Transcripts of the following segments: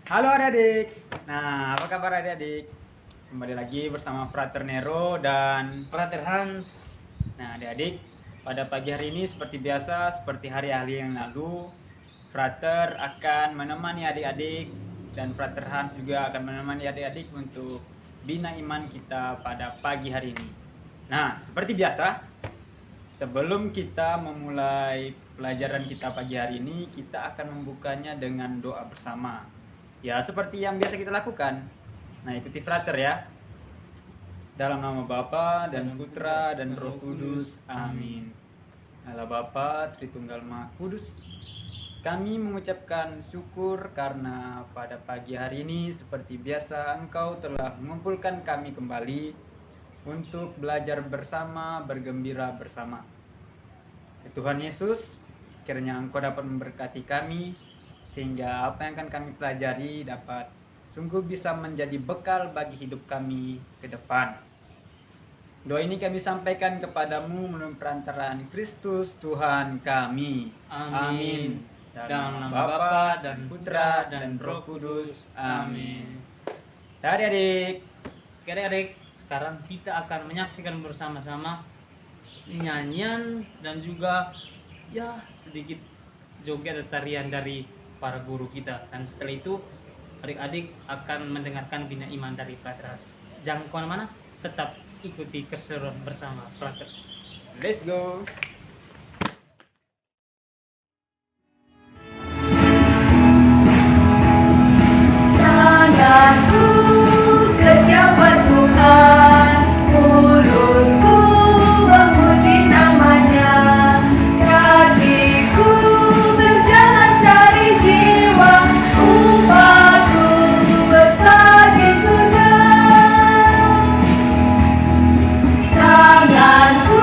Halo adik-adik. Nah, apa kabar adik-adik? Kembali lagi bersama Frater Nero dan Frater Hans. nah adik-adik, pada pagi hari ini seperti biasa, seperti hari-hari yang lalu, Frater akan menemani adik-adik dan Frater Hans juga akan menemani adik-adik untuk bina iman kita pada pagi hari ini. Nah, seperti biasa, sebelum kita memulai pelajaran kita pagi hari ini, kita akan membukanya dengan doa bersama. Ya, seperti yang biasa kita lakukan. Nah, ikuti Frater ya. Dalam nama Bapa dan Putra dan Roh Kudus. Amin. Allah Bapa, Tritunggal Maha Kudus. Kami mengucapkan syukur karena pada pagi hari ini seperti biasa Engkau telah mengumpulkan kami kembali untuk belajar bersama, bergembira bersama. Tuhan Yesus, kiranya Engkau dapat memberkati kami sehingga apa yang akan kami pelajari dapat sungguh bisa menjadi bekal bagi hidup kami ke depan. Doa ini kami sampaikan kepadamu melalui perantaraan Kristus Tuhan kami. Amin. Dalam nama Dalam nama Bapa Bapa dan dan Putra Putra dan dan Roh Roh Kudus. Kudus. Amin. Amin. Adik-adik, Oke adik-adik, sekarang kita akan menyaksikan bersama-sama nyanyian dan juga ya sedikit joget atau tarian dari para guru kita. Dan setelah itu adik-adik akan mendengarkan bina iman dari Frater Hans. Jangan kemana-mana, tetap ikuti keseruan bersama Frater. let's go. Tanganku kejabat Tuhan, mulutku memuji namanya, kakiku berjalan cari jiwa, upahku besar di surga. Tanganku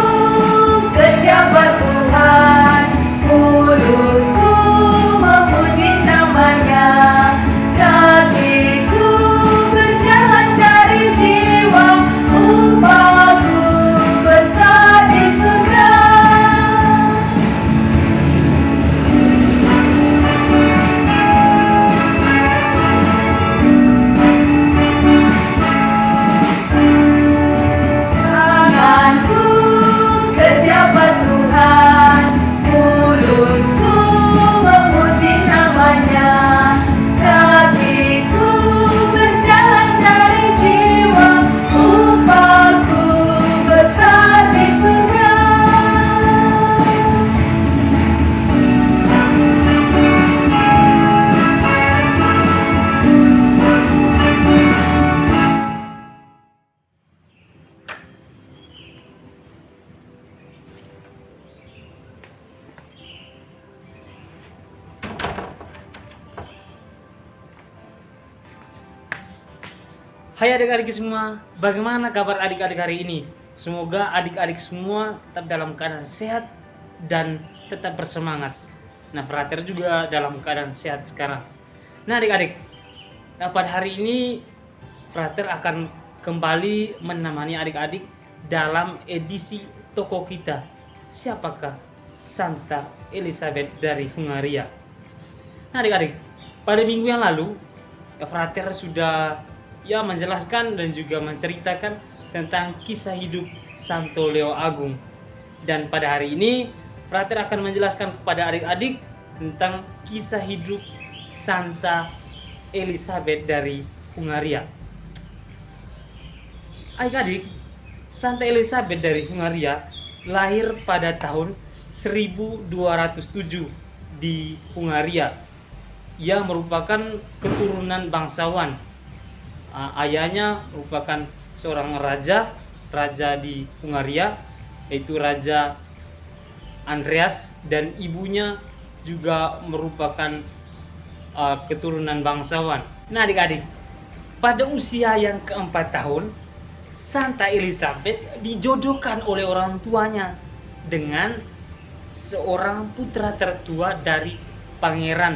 kejabat Tuhan, mulutku memuji namanya, kakiku berjalan cari jiwa, upahku besar di surga. Tanganku kejabat Tuhan, mulutku memuji namanya, kakiku berjalan cari jiwa, upahku besar di surga. Hai adik-adik semua, bagaimana kabar adik-adik hari ini? Semoga adik-adik semua tetap dalam keadaan sehat dan tetap bersemangat. Nah, Frater juga dalam keadaan sehat sekarang. Nah adik-adik, pada hari ini Frater akan kembali menemani adik-adik dalam edisi toko kita. Siapakah Santa Elizabeth dari Hungaria? Nah adik-adik, pada minggu yang lalu Frater sudah menjelaskan dan juga menceritakan tentang kisah hidup Santo Leo Agung. Dan pada hari ini Frater akan menjelaskan kepada adik-adik tentang kisah hidup Santa Elizabeth dari Hungaria. Adik-adik, Santa Elizabeth dari Hungaria lahir pada tahun 1207 di Hungaria. Ia merupakan keturunan bangsawan. Ayahnya merupakan seorang raja di Hungaria, yaitu Raja Andreas, dan ibunya juga merupakan keturunan bangsawan. Nah adik-adik, pada usia yang keempat tahun, Santa Elizabeth dijodohkan oleh orang tuanya dengan seorang putra tertua dari pangeran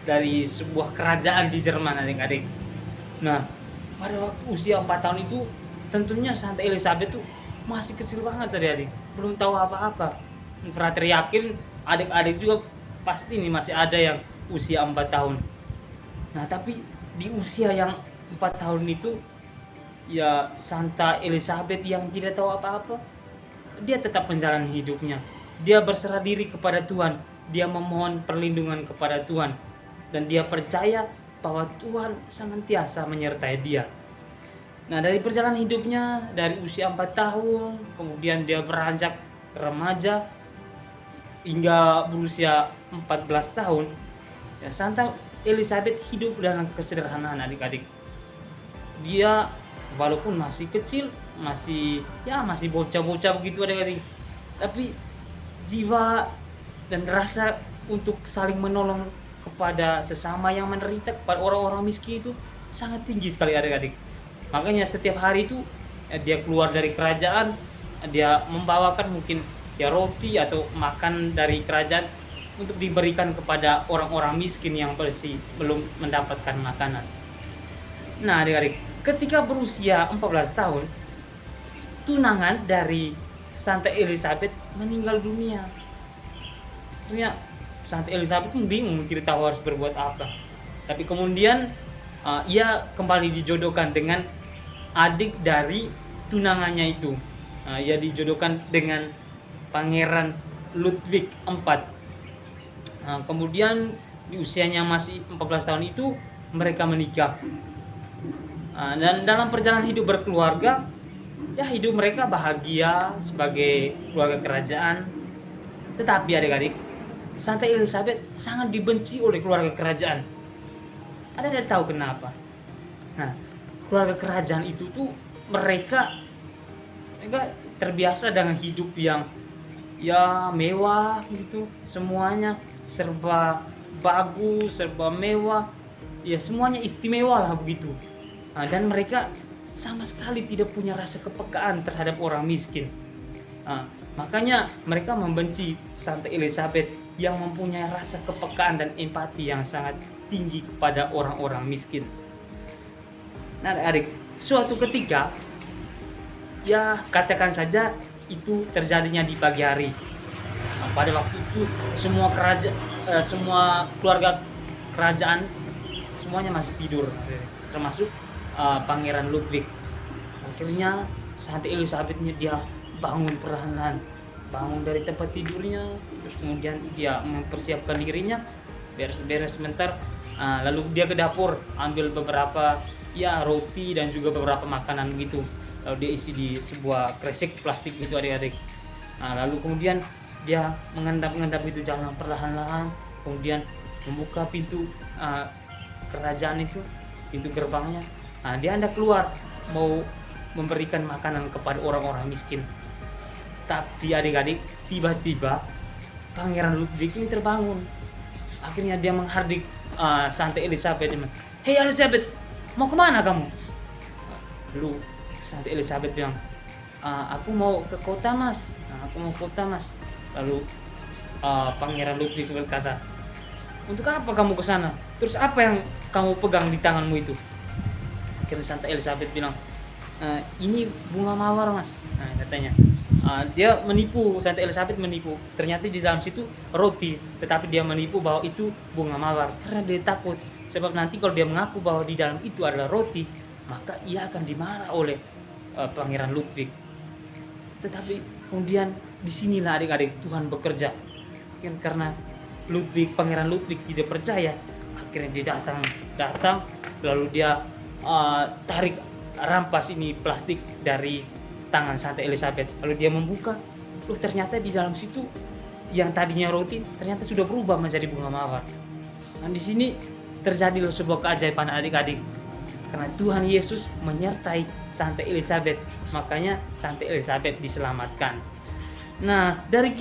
dari sebuah kerajaan di Jerman adik-adik. Nah, pada waktu usia 4 tahun itu tentunya Santa Elizabeth tuh masih kecil banget adik-adik, belum tahu apa-apa. Frater yakin adik-adik juga pasti nih masih ada yang usia 4 tahun. Nah, tapi di usia yang 4 tahun itu, ya Santa Elizabeth yang tidak tahu apa-apa, dia tetap menjalani hidupnya. Dia berserah diri kepada Tuhan, dia memohon perlindungan kepada Tuhan, dan dia percaya bahwa Tuhan senantiasa menyertai dia. Nah, dari perjalanan hidupnya dari usia 4 tahun, kemudian dia beranjak remaja hingga berusia 14 tahun, ya Santa Elizabeth hidup dalam kesederhanaan adik-adik. Dia walaupun masih kecil, masih bocah-bocah begitu adik-adik, tapi jiwa dan rasa untuk saling menolong kepada sesama yang menderita, kepada orang-orang miskin itu sangat tinggi sekali adik-adik. Makanya setiap hari itu dia keluar dari kerajaan, dia membawakan mungkin ya roti atau makan dari kerajaan untuk diberikan kepada orang-orang miskin yang masih belum mendapatkan makanan. Nah adik-adik, ketika berusia 14 tahun, tunangan dari Santa Elizabeth meninggal dunia. Akhirnya Santa Elizabeth pun bingung, tidak tahu harus berbuat apa. Tapi kemudian ia kembali dijodohkan dengan adik dari tunangannya itu. Ia dijodohkan dengan Pangeran Ludwig IV. Kemudian di usianya masih 14 tahun itu mereka menikah. Dan dalam perjalanan hidup berkeluarga, ya hidup mereka bahagia sebagai keluarga kerajaan. Tetapi adik-adik, Santa Elizabeth sangat dibenci oleh keluarga kerajaan. Ada tahu kenapa? Nah, keluarga kerajaan itu tuh mereka terbiasa dengan hidup yang ya mewah gitu, semuanya serba bagus, serba mewah, ya semuanya istimewa lah begitu. Dan mereka sama sekali tidak punya rasa kepekaan terhadap orang miskin. Makanya mereka membenci Santa Elizabeth yang mempunyai rasa kepekaan dan empati yang sangat tinggi kepada orang-orang miskin. Nah adik, suatu ketika, ya katakan saja itu terjadinya di pagi hari. Pada waktu itu semua keluarga kerajaan semuanya masih tidur, termasuk Pangeran Ludwig. Akhirnya Santa Elizabeth-nya dia bangun perlahan, bangun dari tempat tidurnya, terus kemudian dia mempersiapkan dirinya, beres-beres sebentar, lalu dia ke dapur ambil beberapa ya roti dan juga beberapa makanan gitu, lalu dia isi di sebuah kresek plastik gitu adik-adik. Lalu kemudian dia mengendap itu jalan perlahan-lahan, kemudian membuka pintu kerajaan itu, pintu gerbangnya. Dia hendak keluar mau memberikan makanan kepada orang-orang miskin. Tapi adik-adik, tiba-tiba Pangeran Ludwig ini terbangun. Akhirnya dia menghardik Santa Elizabeth. "Hei Elizabeth, mau kemana kamu?" Lalu Santa Elizabeth bilang, "Aku mau ke kota mas, aku mau ke kota mas." Lalu Pangeran Ludwig berkata, "Untuk apa kamu ke sana? Terus apa yang kamu pegang di tanganmu itu?" Akhirnya Santa Elizabeth bilang, "Ini bunga mawar mas," katanya. Dia menipu, Santa Elizabeth menipu. Ternyata di dalam situ roti, tetapi dia menipu bahwa itu bunga mawar karena dia takut. Sebab nanti kalau dia mengaku bahwa di dalam itu adalah roti, maka ia akan dimarah oleh Pangeran Ludwig. Tetapi kemudian disinilah adik-adik Tuhan bekerja. Karena Pangeran Ludwig tidak percaya, akhirnya dia datang, lalu dia tarik rampas ini plastik dari tangan Santa Elizabeth, lalu dia membuka, ternyata di dalam situ yang tadinya roti ternyata sudah berubah menjadi bunga mawar. Nah di sini terjadi sebuah keajaiban adik-adik, karena Tuhan Yesus menyertai Santa Elizabeth, makanya Santa Elizabeth diselamatkan. Nah dari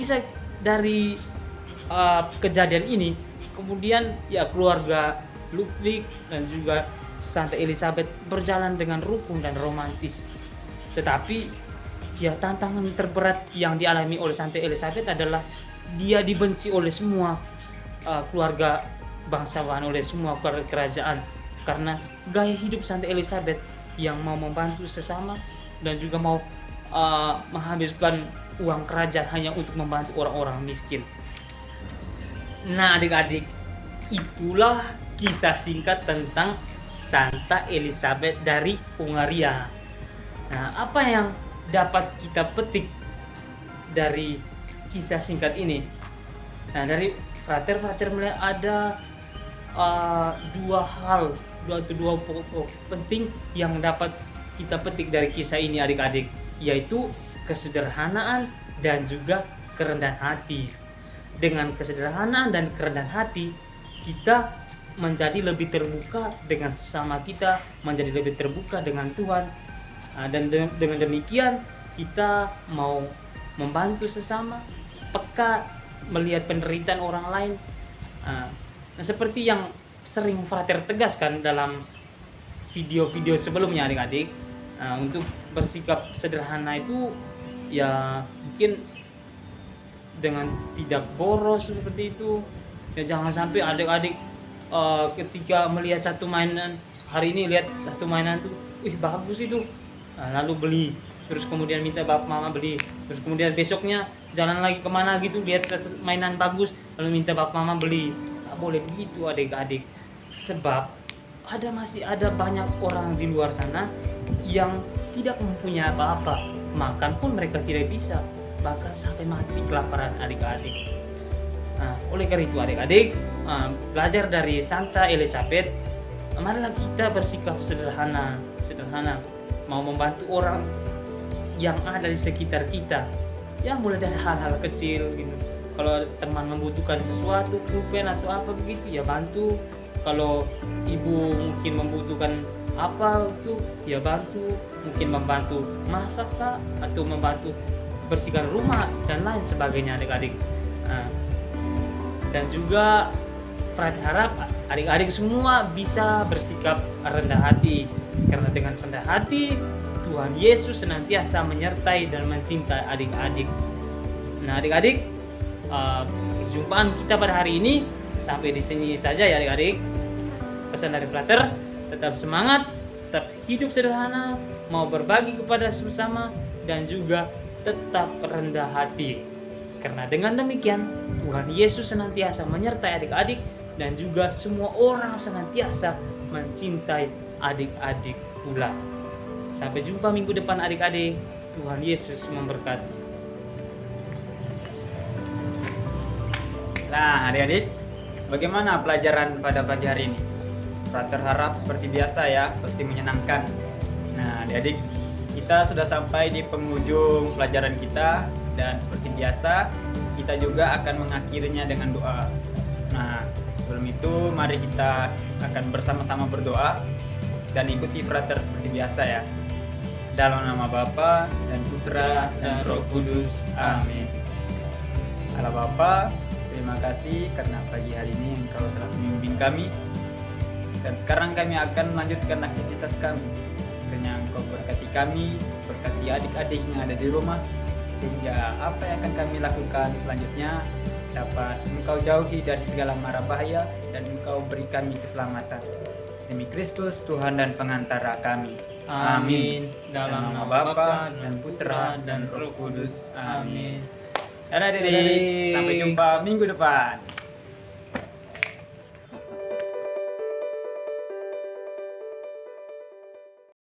kejadian ini kemudian ya keluarga Ludwig dan juga Santa Elizabeth berjalan dengan rukun dan romantis. Tetapi ya tantangan terberat yang dialami oleh Santa Elizabeth adalah dia dibenci oleh semua keluarga bangsawan, oleh semua keluarga kerajaan, karena gaya hidup Santa Elizabeth yang mau membantu sesama dan juga mau menghabiskan uang kerajaan hanya untuk membantu orang-orang miskin. Nah adik-adik, itulah kisah singkat tentang Santa Elizabeth dari Hungaria. Nah, apa yang dapat kita petik dari kisah singkat ini? Nah, dari frater melihat ada dua pokok penting yang dapat kita petik dari kisah ini adik-adik, yaitu kesederhanaan dan juga kerendahan hati. Dengan kesederhanaan dan kerendahan hati, kita menjadi lebih terbuka dengan sesama kita, menjadi lebih terbuka dengan Tuhan. Dan dengan demikian kita mau membantu sesama, peka melihat penderitaan orang lain. Nah, seperti yang sering frater tegaskan dalam video-video sebelumnya adik-adik, untuk bersikap sederhana itu ya mungkin dengan tidak boros seperti itu. Ya jangan sampai adik-adik ketika melihat satu mainan, hari ini lihat satu mainan tuh, bagus itu, lalu beli, terus kemudian minta bapak mama beli, terus kemudian besoknya jalan lagi kemana gitu, lihat satu mainan bagus lalu minta bapak mama beli. Nggak boleh begitu adik-adik, sebab masih ada banyak orang di luar sana yang tidak mempunyai apa-apa, makan pun mereka tidak bisa, bahkan sampai mati kelaparan adik-adik. Nah, oleh karena itu adik-adik, belajar dari Santa Elizabeth, marilah kita bersikap sederhana, mau membantu orang yang ada di sekitar kita. Ya mulai dari hal-hal kecil gitu. Kalau teman membutuhkan sesuatu, pulpen atau apa begitu, ya bantu. Kalau ibu mungkin membutuhkan apa itu, ya bantu. Mungkin membantu masak kah, atau membantu bersihkan rumah dan lain sebagainya adik-adik. Dan juga frater harap adik-adik semua bisa bersikap rendah hati, karena dengan rendah hati Tuhan Yesus senantiasa menyertai dan mencintai adik-adik. Nah adik-adik, perjumpaan kita pada hari ini sampai di sini saja ya adik-adik. Pesan dari frater, tetap semangat, tetap hidup sederhana, mau berbagi kepada sesama, dan juga tetap rendah hati. Karena dengan demikian Tuhan Yesus senantiasa menyertai adik-adik, dan juga semua orang senantiasa mencintai adik-adik pula. Sampai jumpa minggu depan adik-adik. Tuhan Yesus memberkati. Nah adik-adik, bagaimana pelajaran pada pagi hari ini? Frater harap seperti biasa ya, pasti menyenangkan. Nah adik-adik, kita sudah sampai di penghujung pelajaran kita, dan seperti biasa kita juga akan mengakhirinya dengan doa. Nah sebelum itu mari kita akan bersama-sama berdoa dan ikuti frater seperti biasa ya. Dalam nama Bapa dan Putra dan Roh Kudus. Amin. Allah Bapa, terima kasih karena pagi hari ini Engkau telah membimbing kami. Dan sekarang kami akan melanjutkan aktivitas kami. Kiranya Engkau berkati kami, berkati adik-adik yang ada di rumah, sehingga apa yang akan kami lakukan selanjutnya dapat Engkau jauhi dari segala mara bahaya, dan Engkau beri kami keselamatan. Demi Kristus Tuhan dan pengantara kami. Amin. Dalam nama Bapa dan Putra dan Roh Kudus. Amin. Amin. Dadah adik-adik, sampai jumpa minggu depan.